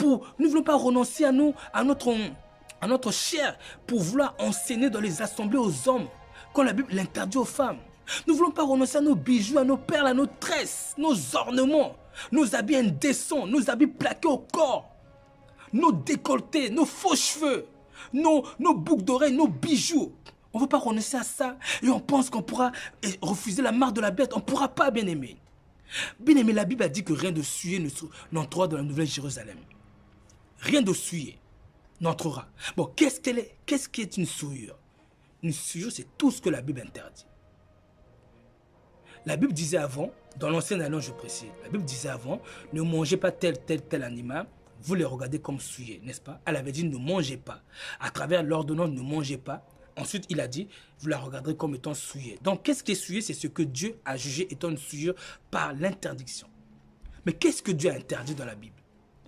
Nous ne voulons pas renoncer à notre chair pour vouloir enseigner dans les assemblées aux hommes, quand la Bible l'interdit aux femmes. Nous ne voulons pas renoncer à nos bijoux, à nos perles, à nos tresses, nos ornements, nos habits indécents, nos habits plaqués au corps, nos décolletés, nos faux cheveux, nos boucles d'oreilles, nos bijoux. On ne veut pas renoncer à ça et on pense qu'on pourra refuser la marque de la bête. On ne pourra pas, bien-aimé. Bien-aimé, la Bible a dit que rien de souillé n'entrera dans la nouvelle Jérusalem. Rien de souillé n'entrera. Bon, qu'est-ce qui est une souillure? Une souillure, c'est tout ce que la Bible interdit. La Bible disait avant, dans l'Ancien Alliance, je précise, la Bible disait avant, ne mangez pas tel animal, vous les regardez comme souillés, n'est-ce pas? Elle avait dit ne mangez pas. À travers l'ordonnance, ne mangez pas. Ensuite, il a dit, vous la regarderez comme étant souillée. Donc, qu'est-ce qui est souillé? C'est ce que Dieu a jugé étant une souillure par l'interdiction. Mais qu'est-ce que Dieu a interdit dans la Bible?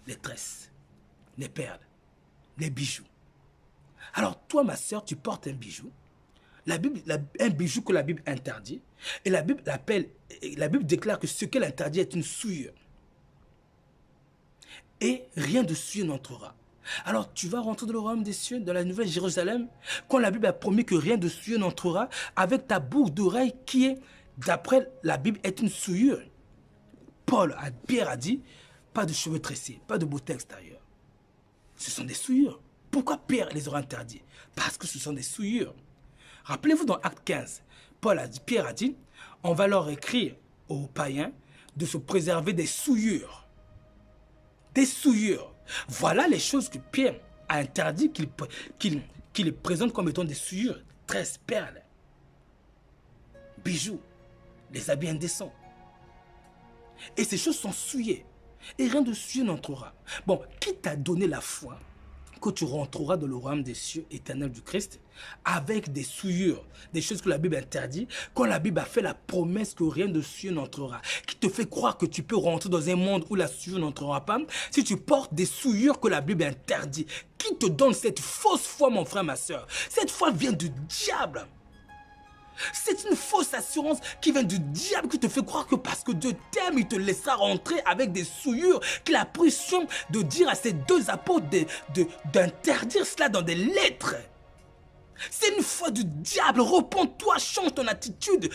Les tresses, les perles, les bijoux. Alors, toi, ma sœur, tu portes un bijou. Un bijou que la Bible interdit. Et la Bible déclare que ce qu'elle interdit est une souillure. Et rien de souillé n'entrera. Alors tu vas rentrer dans le royaume des cieux, dans la nouvelle Jérusalem, quand la Bible a promis que rien de souillé n'entrera, avec ta boucle d'oreille qui est, d'après la Bible, est une souillure. Pierre a dit, pas de cheveux tressés, pas de beauté extérieure. Ce sont des souillures. Pourquoi Pierre les aura interdits? Parce que ce sont des souillures. Rappelez-vous dans Acte 15, Pierre a dit, on va leur écrire aux païens de se préserver des souillures. Des souillures. Voilà les choses que Pierre a interdit qu'il les présente comme étant des souillures, tresses, perles, bijoux, les habits indécents. Et ces choses sont souillées. Et rien de souillé n'entrera. Bon, qui t'a donné la foi que tu rentreras dans le royaume des cieux éternel du Christ avec des souillures, des choses que la Bible interdit, quand la Bible a fait la promesse que rien de souillé n'entrera, qui te fait croire que tu peux rentrer dans un monde où la souillure n'entrera pas, si tu portes des souillures que la Bible interdit? Qui te donne cette fausse foi, mon frère, ma soeur? Cette foi vient du diable. C'est une fausse assurance qui vient du diable, qui te fait croire que parce que Dieu t'aime, il te laissera rentrer avec des souillures, qu'il a pris soin de dire à ses deux apôtres d'interdire cela dans des lettres. C'est une foi du diable. Repends-toi, change ton attitude,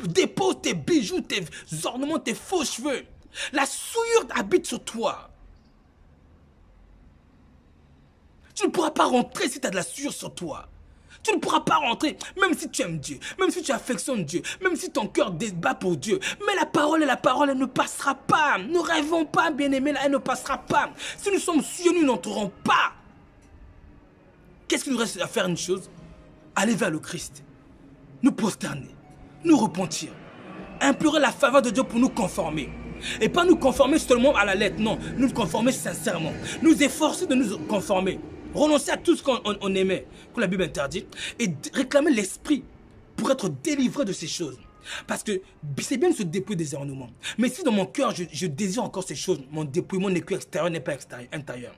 dépose tes bijoux, tes ornements, tes faux cheveux. La souillure habite sur toi. Tu ne pourras pas rentrer si tu as de la souillure sur toi. Tu ne pourras pas rentrer, même si tu aimes Dieu, même si tu affectionnes Dieu, même si ton cœur débat pour Dieu. Mais la parole, elle ne passera pas. Ne rêvons pas, bien-aimés, elle ne passera pas. Si nous sommes sûrs, nous n'entrerons pas. Qu'est-ce qu'il nous reste à faire? Une chose, aller vers le Christ, nous prosterner, nous repentir, implorer la faveur de Dieu pour nous conformer. Et pas nous conformer seulement à la lettre, non, nous conformer sincèrement, nous efforcer de nous conformer. Renoncer à tout ce qu'on aimait, que la Bible interdit, et réclamer l'esprit pour être délivré de ces choses. Parce que c'est bien de se dépouiller des ornements. Mais si dans mon cœur, je désire encore ces choses, mon dépouillement n'est que extérieur, n'est pas intérieur.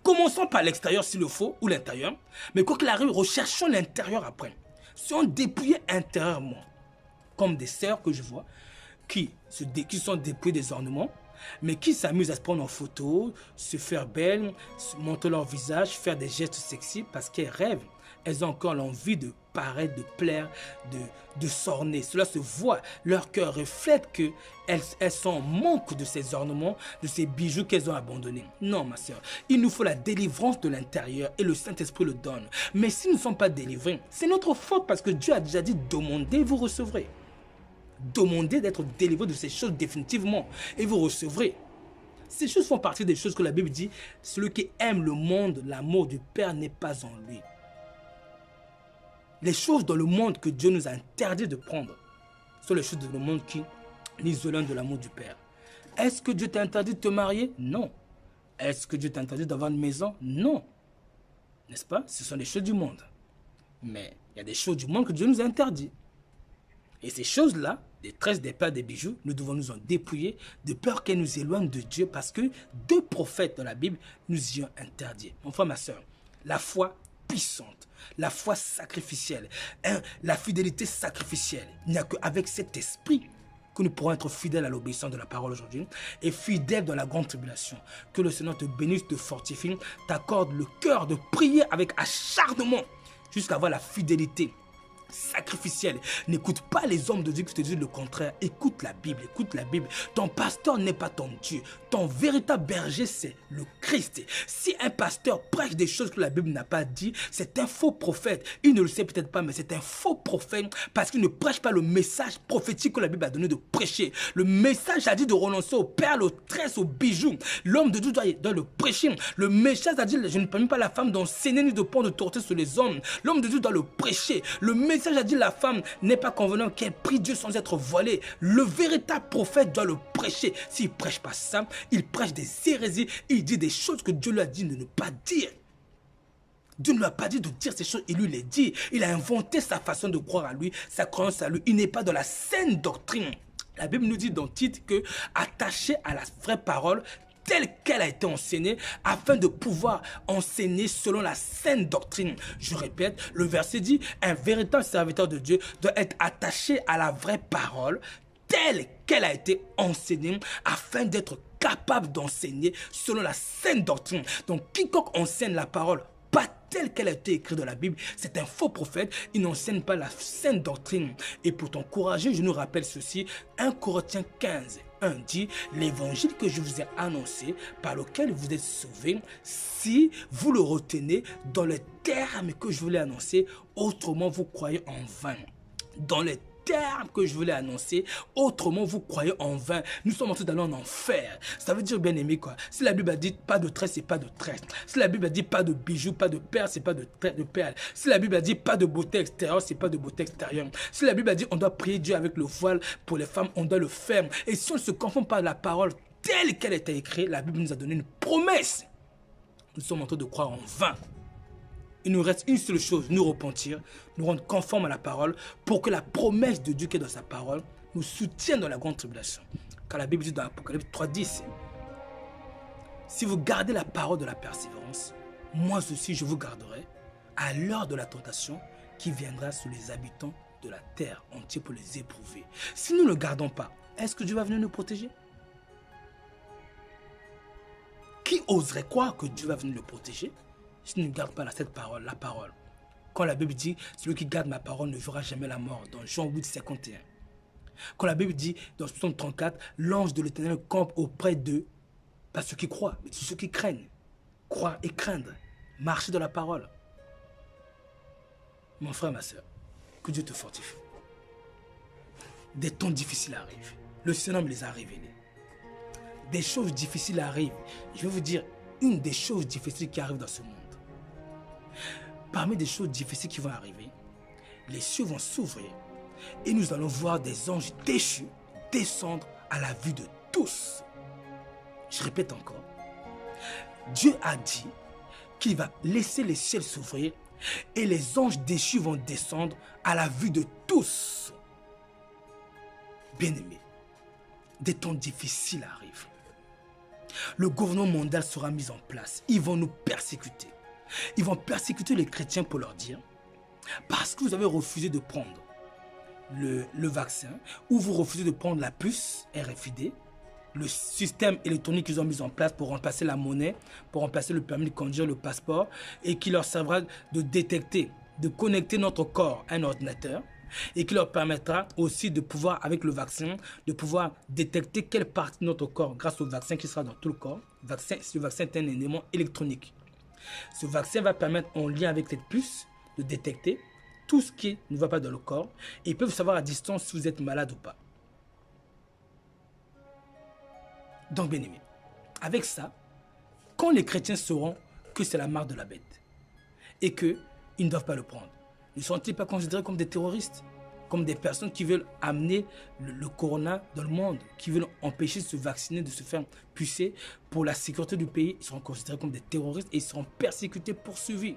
Commençons par l'extérieur s'il le faut, ou l'intérieur. Mais quoi qu'il arrive, recherchons l'intérieur après. Si on dépouillait intérieurement, comme des sœurs que je vois, qui sont dépouillées des ornements, mais qui s'amusent à se prendre en photo, se faire belles, montrer leur visage, faire des gestes sexy parce qu'elles rêvent. Elles ont encore l'envie de paraître, de plaire, de s'orner. Cela se voit. Leur cœur reflète qu'elles sont en manque de ces ornements, de ces bijoux qu'elles ont abandonnés. Non, ma soeur, il nous faut la délivrance de l'intérieur et le Saint-Esprit le donne. Mais si nous ne sommes pas délivrés, c'est notre faute parce que Dieu a déjà dit « Demandez, vous recevrez ». Demandez d'être délivré de ces choses définitivement et vous recevrez. Ces choses font partie des choses que la Bible dit. Celui qui aime le monde, l'amour du Père n'est pas en lui. Les choses dans le monde que Dieu nous a interdit de prendre sont les choses dans le monde qui l'isolent de l'amour du Père. Est-ce que Dieu t'a interdit de te marier? Non. Est-ce que Dieu t'a interdit d'avoir une maison? Non. N'est-ce pas? Ce sont des choses du monde. Mais il y a des choses du monde que Dieu nous a interdit. Et ces choses-là, des tresses, des perles, des bijoux, nous devons nous en dépouiller de peur qu'elles nous éloignent de Dieu parce que deux prophètes dans la Bible nous y ont interdit. Mon frère, ma soeur, la foi puissante, la foi sacrificielle, la fidélité sacrificielle, il n'y a qu'avec cet esprit que nous pourrons être fidèles à l'obéissance de la parole aujourd'hui et fidèles dans la grande tribulation. Que le Seigneur te bénisse, te fortifie, t'accorde le cœur de prier avec acharnement jusqu'à avoir la fidélité sacrificielle. N'écoute pas les hommes de Dieu qui te disent le contraire. Écoute la Bible, écoute la Bible. Ton pasteur n'est pas ton Dieu. Ton véritable berger, c'est le Christ. Si un pasteur prêche des choses que la Bible n'a pas dit, c'est un faux prophète. Il ne le sait peut-être pas, mais c'est un faux prophète parce qu'il ne prêche pas le message prophétique que la Bible a donné de prêcher. Le message a dit de renoncer aux perles, aux tresses, aux bijoux. L'homme de Dieu doit le prêcher. Le message a dit, je ne permets pas la femme d'enseigner ni de prendre de torture sur les hommes. L'homme de Dieu doit le prêcher. Le message a dit, la femme n'est pas convenable qu'elle prie Dieu sans être voilée. Le véritable prophète doit le prêcher. S'il ne prêche pas ça, il prêche des hérésies. Il dit des choses que Dieu lui a dit de ne pas dire. Dieu ne lui a pas dit de dire ces choses, il lui les dit. Il a inventé sa façon de croire à lui, sa croyance à lui. Il n'est pas dans la saine doctrine. La Bible nous dit dans Tite que attaché à la vraie parole, telle qu'elle a été enseignée, afin de pouvoir enseigner selon la saine doctrine. Je répète, le verset dit, un véritable serviteur de Dieu doit être attaché à la vraie parole, telle qu'elle a été enseignée, afin d'être capable d'enseigner selon la saine doctrine. Donc, quiconque enseigne la parole, pas telle qu'elle a été écrite dans la Bible, c'est un faux prophète, il n'enseigne pas la saine doctrine. Et pour t'encourager, je nous rappelle ceci, 1 Corinthiens 15, 1 dit, l'évangile que je vous ai annoncé, par lequel vous êtes sauvés, si vous le retenez dans les termes que je vous l'ai annoncé, autrement vous croyez en vain. Dans les termes que je voulais annoncer, autrement vous croyez en vain. Nous sommes en train d'aller en enfer. Ça veut dire, bien aimé, quoi. Si la Bible a dit pas de tresse, c'est pas de tresse. Si la Bible a dit pas de bijoux, pas de perles, c'est pas de perles. Si la Bible a dit pas de beauté extérieure, c'est pas de beauté extérieure. Si la Bible a dit on doit prier Dieu avec le voile pour les femmes, on doit le faire. Et si on ne se confond pas à la parole telle qu'elle était écrite, la Bible nous a donné une promesse. Nous sommes en train de croire en vain. Il nous reste une seule chose, nous repentir, nous rendre conformes à la parole pour que la promesse de Dieu qui est dans sa parole nous soutienne dans la grande tribulation. Car la Bible dit dans Apocalypse 3:10, si vous gardez la parole de la persévérance, moi aussi je vous garderai à l'heure de la tentation qui viendra sur les habitants de la terre entière pour les éprouver. Si nous ne le gardons pas, est-ce que Dieu va venir nous protéger? Qui oserait croire que Dieu va venir le protéger si tu ne gardes pas cette parole, la parole? Quand la Bible dit, celui qui garde ma parole ne verra jamais la mort, dans Jean 8, 51. Quand la Bible dit, dans Psaume 34, l'ange de l'Éternel campe auprès d'eux, pas ceux qui croient, mais ceux qui craignent. Croire et craindre, marcher dans la parole. Mon frère, ma soeur, que Dieu te fortifie. Des temps difficiles arrivent. Le Seigneur me les a révélés. Des choses difficiles arrivent. Je vais vous dire, une des choses difficiles qui arrivent dans ce monde. Parmi des choses difficiles qui vont arriver, les cieux vont s'ouvrir et nous allons voir des anges déchus descendre à la vue de tous. Je répète encore. Dieu a dit qu'il va laisser les ciels s'ouvrir et les anges déchus vont descendre à la vue de tous. Bien-aimés, des temps difficiles arrivent. Le gouvernement mondial sera mis en place. Ils vont nous persécuter. Ils vont persécuter les chrétiens pour leur dire, parce que vous avez refusé de prendre le vaccin, ou vous refusez de prendre la puce RFID, le système électronique qu'ils ont mis en place pour remplacer la monnaie, pour remplacer le permis de conduire, le passeport, et qui leur servira de détecter, de connecter notre corps à un ordinateur, et qui leur permettra aussi de pouvoir, avec le vaccin, de pouvoir détecter quelle partie de notre corps, grâce au vaccin qui sera dans tout le corps. Ce vaccin est un élément électronique. Ce vaccin va permettre, en lien avec cette puce, de détecter tout ce qui ne va pas dans le corps. Et ils peuvent savoir à distance si vous êtes malade ou pas. Donc, bien aimé, avec ça, quand les chrétiens sauront que c'est la marque de la bête et qu'ils ne doivent pas le prendre, ne sont-ils pas considérés comme des terroristes, comme des personnes qui veulent amener le corona dans le monde, qui veulent empêcher de se vacciner, de se faire pucer pour la sécurité du pays? Ils seront considérés comme des terroristes et ils seront persécutés, poursuivis.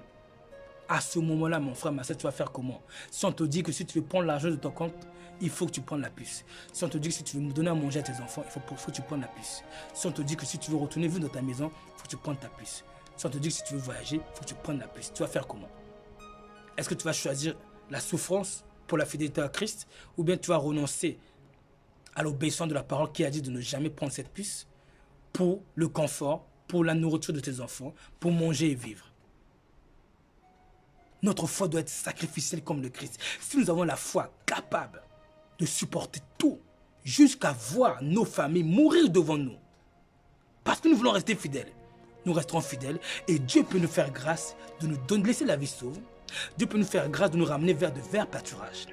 À ce moment-là, mon frère, ma soeur, tu vas faire comment? Si on te dit que si tu veux prendre l'argent de ton compte, il faut que tu prennes la puce. Si on te dit que si tu veux me donner à manger à tes enfants, il faut que tu prennes la puce. Si on te dit que si tu veux retourner vivre dans ta maison, il faut que tu prennes ta puce. Si on te dit que si tu veux voyager, il faut que tu prennes la puce. Tu vas faire comment? Est-ce que tu vas choisir la souffrance pour la fidélité à Christ, ou bien tu vas renoncer à l'obéissance de la parole qui a dit de ne jamais prendre cette puce pour le confort, pour la nourriture de tes enfants, pour manger et vivre. Notre foi doit être sacrificielle comme le Christ. Si nous avons la foi capable de supporter tout, jusqu'à voir nos familles mourir devant nous, parce que nous voulons rester fidèles, nous resterons fidèles et Dieu peut nous faire grâce de nous donner, laisser la vie sauve. Dieu peut nous faire grâce de nous ramener vers de verts pâturages.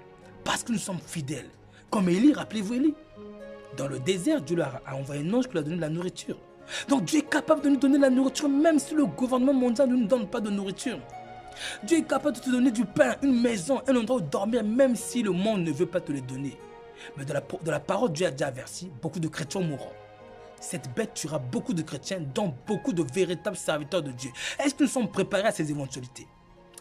Parce que nous sommes fidèles. Comme Élie, rappelez-vous Élie. Dans le désert, Dieu leur a envoyé un ange qui lui a donné de la nourriture. Donc Dieu est capable de nous donner de la nourriture même si le gouvernement mondial ne nous donne pas de nourriture. Dieu est capable de te donner du pain, une maison, un endroit où dormir même si le monde ne veut pas te le donner. Mais de la parole, Dieu a déjà averti, beaucoup de chrétiens mourront. Cette bête tuera beaucoup de chrétiens, dont beaucoup de véritables serviteurs de Dieu. Est-ce que nous sommes préparés à ces éventualités?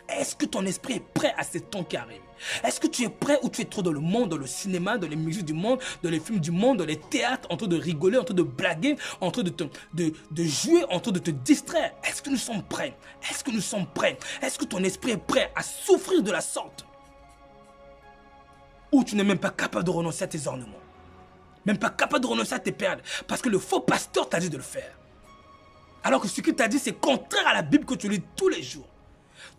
Est-ce que ton esprit est prêt à ces temps qui arrivent? Est-ce que tu es prêt ou tu es trop dans le monde, dans le cinéma, dans les musiques du monde, dans les films du monde, dans les théâtres, en train de rigoler, en train de blaguer, en train de jouer, en train de te distraire? Est-ce que nous sommes prêts? Est-ce que nous sommes prêts? Est-ce que ton esprit est prêt à souffrir de la sorte? Ou tu n'es même pas capable de renoncer à tes ornements? Même pas capable de renoncer à tes perles parce que le faux pasteur t'a dit de le faire. Alors que ce qu'il t'a dit, c'est contraire à la Bible que tu lis tous les jours.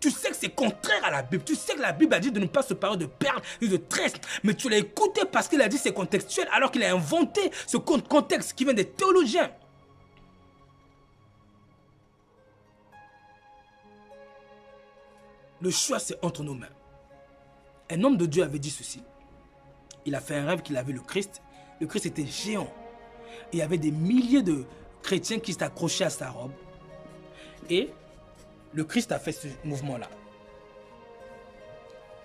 Tu sais que c'est contraire à la Bible. Tu sais que la Bible a dit de ne pas se parler de perles et de tresses. Mais tu l'as écouté parce qu'il a dit c'est contextuel alors qu'il a inventé ce contexte qui vient des théologiens. Le choix, c'est entre nos mains. Un homme de Dieu avait dit ceci. Il a fait un rêve qu'il avait le Christ. Le Christ était géant. Et il y avait des milliers de chrétiens qui s'étaient accrochés à sa robe. Et le Christ a fait ce mouvement-là.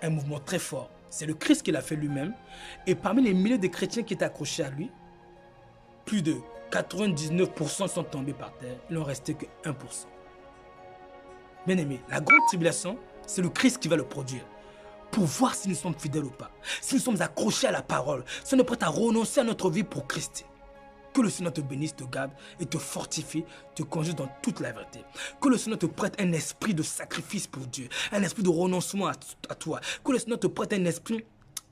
Un mouvement très fort. C'est le Christ qui l'a fait lui-même. Et parmi les milliers de chrétiens qui étaient accrochés à lui, plus de 99% sont tombés par terre. Il n'en restait que 1%. Bien aimé, la grande tribulation, c'est le Christ qui va le produire. Pour voir si nous sommes fidèles ou pas. Si nous sommes accrochés à la parole. Si on est prêt à renoncer à notre vie pour Christ. Que le Seigneur te bénisse, te garde et te fortifie, te conduise dans toute la vérité. Que le Seigneur te prête un esprit de sacrifice pour Dieu. Un esprit de renoncement à toi. Que le Seigneur te prête un esprit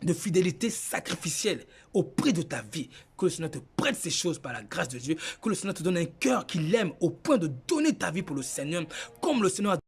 de fidélité sacrificielle au prix de ta vie. Que le Seigneur te prête ces choses par la grâce de Dieu. Que le Seigneur te donne un cœur qu'il aime au point de donner ta vie pour le Seigneur. Comme le Seigneur a